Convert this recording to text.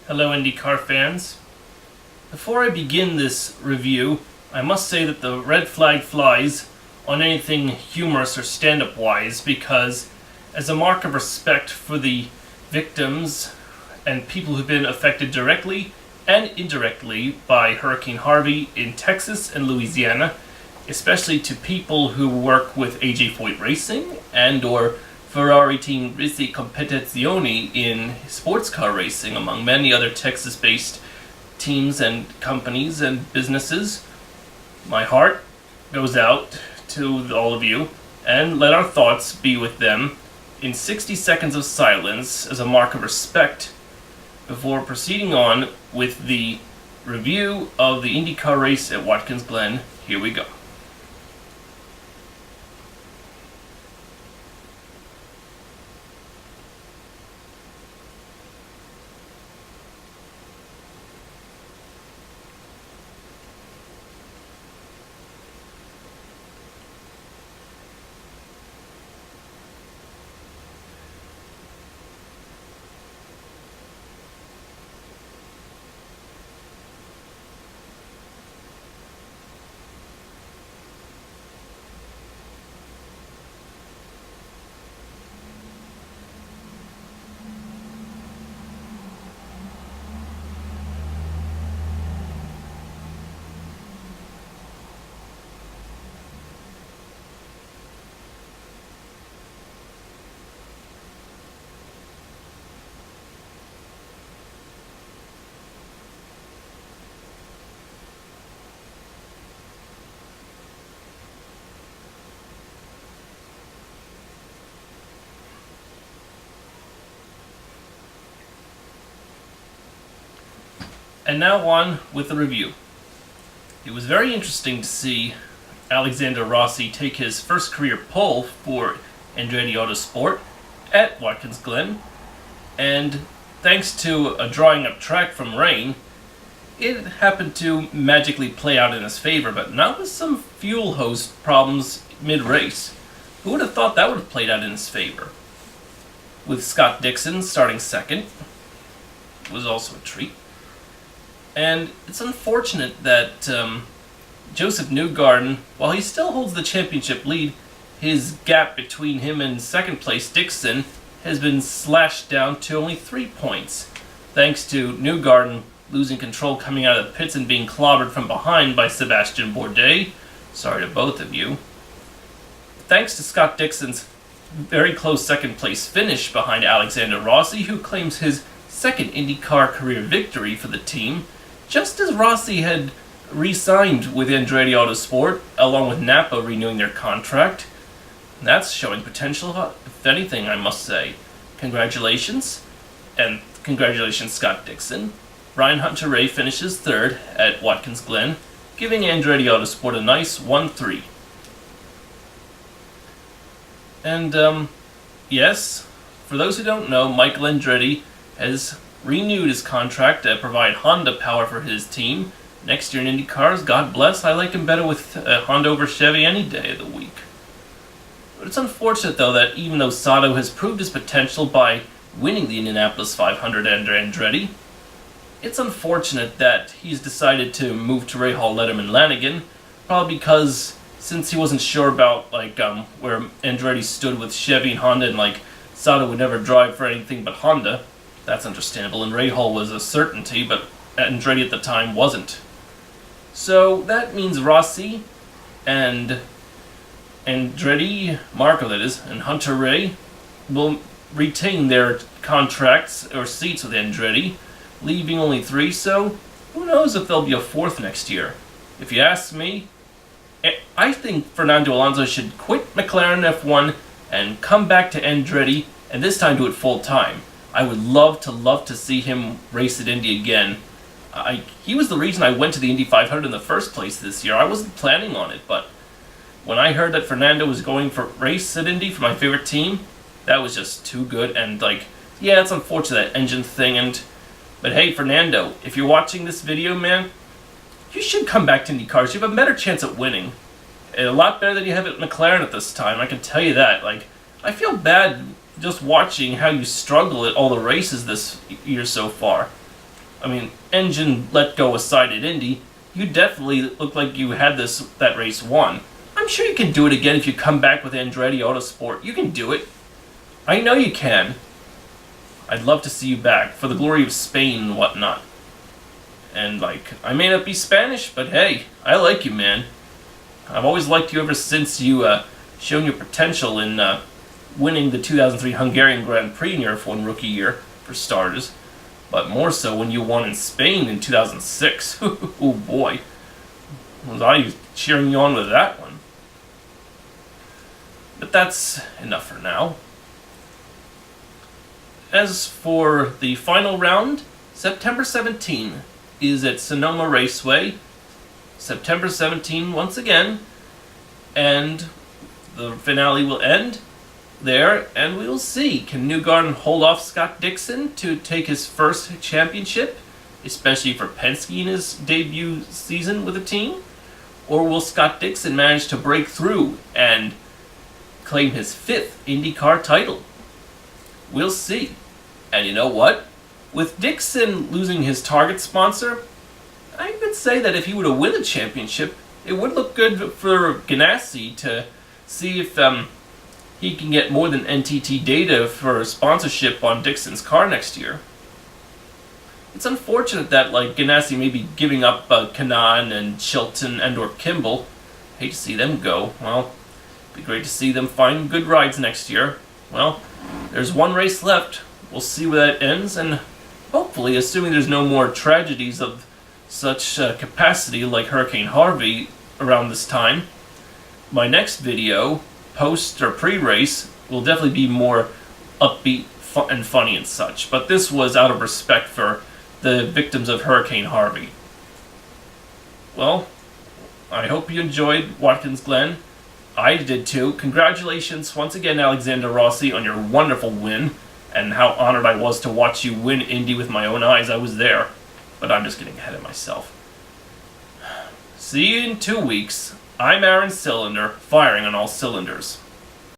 Hello Indycar fans. Before I begin this review, I must say that the red flag flies on anything humorous or stand-up wise because as a mark of respect for the victims and people who've been affected directly and indirectly by Hurricane Harvey in Texas and Louisiana, especially to people who work with AJ Foyt Racing and or Ferrari Team Risi Competizione in sports car racing, among many other Texas-based teams and companies and businesses. My heart goes out to all of you, and let our thoughts be with them in 60 seconds of silence as a mark of respect before proceeding on with the review of the Indycar race at Watkins Glen. Here we go. And now on with the review. It was very interesting to see Alexander Rossi take his first career pole for Andretti Autosport at Watkins Glen, and thanks to a drawing up track from rain, it happened to magically play out in his favor, but not with some fuel hose problems mid-race. Who would have thought that would have played out in his favor? With Scott Dixon starting second, it was also a treat. And it's unfortunate that Joseph Newgarden, while he still holds the championship lead, his gap between him and second place Dixon has been slashed down to only 3 points, thanks to Newgarden losing control coming out of the pits and being clobbered from behind by Sebastian Bourdais. Sorry to both of you. Thanks to Scott Dixon's very close second place finish behind Alexander Rossi, who claims his second IndyCar career victory for the team, just as Rossi had re-signed with Andretti Autosport, along with Napa renewing their contract. That's showing potential, if anything, I must say. Congratulations, and congratulations Scott Dixon. Ryan Hunter-Reay finishes third at Watkins Glen, giving Andretti Autosport a nice 1-3. And, yes, for those who don't know, Michael Andretti has renewed his contract to provide Honda power for his team next year in Indy cars. God bless, I like him better with Honda over Chevy any day of the week. But it's unfortunate, though, that even though Sato has proved his potential by winning the Indianapolis 500 under Andretti, it's unfortunate that he's decided to move to Rahal, Letterman, Lanigan, probably because since he wasn't sure about where Andretti stood with Chevy and Honda, and Sato would never drive for anything but Honda. That's understandable, and Rahal was a certainty, but Andretti at the time wasn't. So that means Rossi and Andretti, Marco that is, and Hunter-Reay will retain their contracts or seats with Andretti, leaving only 3, so who knows if there'll be a 4th next year. If you ask me, I think Fernando Alonso should quit McLaren F1 and come back to Andretti, and this time do it full time. I would love to see him race at Indy again. He was the reason I went to the Indy 500 in the first place this year. I wasn't planning on it, but when I heard that Fernando was going for race at Indy for my favorite team, that was just too good. And yeah, it's unfortunate, that engine thing. But hey, Fernando, if you're watching this video, man, you should come back to Indy cars. You have a better chance at winning. A lot better than you have at McLaren at this time, I can tell you that. I feel bad just watching how you struggle at all the races this year so far. I mean, engine let go aside at Indy, you definitely look like you had that race won. I'm sure you can do it again if you come back with Andretti Autosport. You can do it. I know you can. I'd love to see you back for the glory of Spain and whatnot. And, like, I may not be Spanish, but hey, I like you, man. I've always liked you ever since you shown your potential in winning the 2003 Hungarian Grand Prix in your F1 rookie year, for starters. But more so when you won in Spain in 2006. Oh boy. Was I cheering you on with that one. But that's enough for now. As for the final round, September 17 is at Sonoma Raceway. September 17 once again. And the finale will end there, and we will see. Can Newgarden hold off Scott Dixon to take his first championship, especially for Penske in his debut season with the team? Or will Scott Dixon manage to break through and claim his 5th IndyCar title? We'll see. And you know what? With Dixon losing his target sponsor, I could say that if he were to win the championship, it would look good for Ganassi to see if he can get more than NTT data for sponsorship on Dixon's car next year. It's unfortunate that Ganassi may be giving up Kanaan and Chilton and or Kimball. Hate to see them go. Well, it'd be great to see them find good rides next year. Well, there's one race left. We'll see where that ends, and hopefully, assuming there's no more tragedies of such capacity like Hurricane Harvey around this time, my next video, post or pre-race, will definitely be more upbeat and funny and such. But this was out of respect for the victims of Hurricane Harvey. Well, I hope you enjoyed Watkins Glen. I did too. Congratulations once again, Alexander Rossi, on your wonderful win, and how honored I was to watch you win Indy with my own eyes. I was there. But I'm just getting ahead of myself. See you in 2 weeks. I'm Aaron Cylinder, firing on all cylinders.